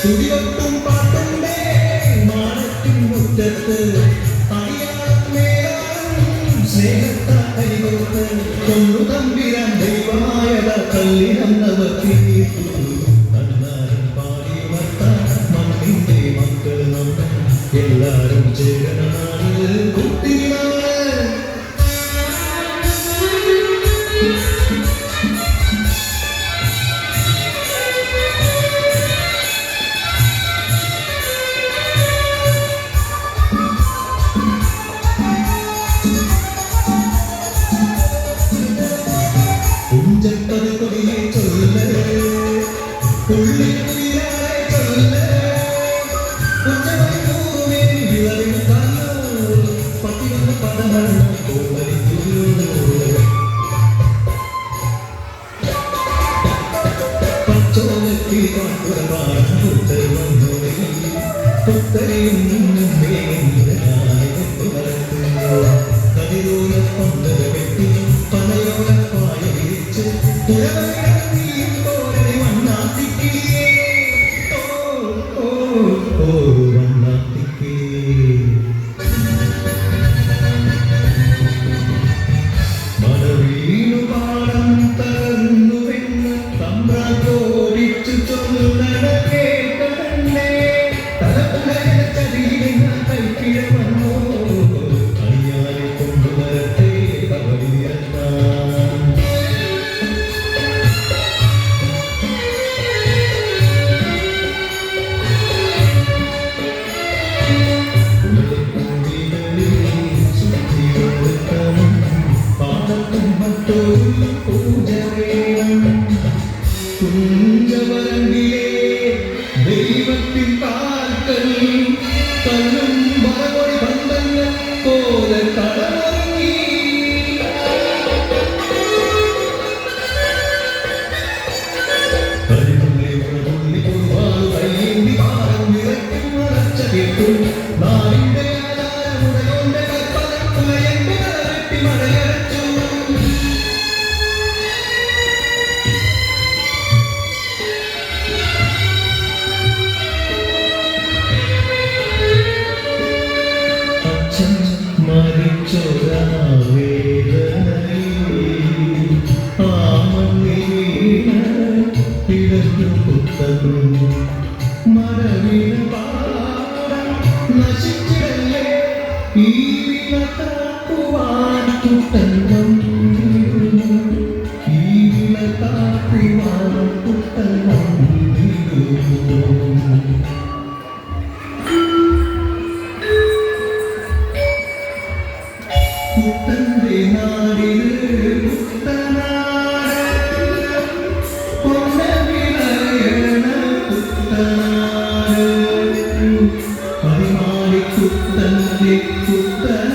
തുടികൊട്ടും പാട്ടുണ്ടേ മാനത്തിൻ മുറ്റത്ത് സ്നേഹത്താ കൊന്നു തമ്പിരാൻ ദൈവമായത കല്ലിനന്നവർ തീർത്തു അന്നാരും പാടി വർത്താൻ മണ്ണിന്റെ മക്കൾ നമ്മൾ എല്ലാരും ചേരണമാണ് കുട്ടികളാണ്. കുഞ്ചപ്പത് കൊടിയെ ചൊല്ല് പുള്ളിക്കുയിലാളെ ചൊല്ല് കുഞ്ചവൈകൂവേ വിളവിൽ കാലോ പത്തിയൊന്ന് പദമണ്ണ കോവലിക്കുള്ളൂ പച്ചോലത്തി കാട്ടുറവാണ് പുത്തരുവന്നോളി പുത്തരിയും മേലായ വളർത്തുന്നു കതിരോല പന്തല വെട്ടി പനയോലപ്പായ വിരിച്ച് പുഴവീഴും തോരനെ വണ്ണാത്തിക്കിളിയേ ഓ വണ്ണാത്തിക്കേ മഴവീണു പാടം തകർന്നുവെന്ന് തമ്പ്രാൻ ഓടിച്ചു ചൊല്ലണ കേൾക്കണേ തലപ്പുഴ ചതിയിലെ കൈക്കിഴവന്നോ അയ്യാരെ കൊണ്ടുവരട്ടെ കുഞ്ചവരമ്പിലെ ദൈവത്തിൻ കാൽക്കൽ കല്ലും മറവൊടി ബന്ധങ്ങൾ പോലെ കടമൊരുങ്ങി കരിമുള്ളി ഉണമുള്ളി കുറുവാൾ കയ്യേന്തി പാരം നിറയ്ക്കും വളർച്ച കേട്ടു നാടിന്റെ ആധാരമുടയോന്റെ കൽപ്പന എന്റെ കലവെട്ടി മഴയടച്ചു. നശിച്ചിടല്ലേ ഈ വിളക്കാക്കുവാൻ കുട്ടന്നം ഈ വിളക്കാക്കുവാൻ കുട്ടന്നം കുട്ടന്റെ നാടിന് കുട്ടനാട് കൊണ്ടവിളയണ കുട്ടനാട് പരിമാടി കുട്ടന്റെ കുട്ടനാട്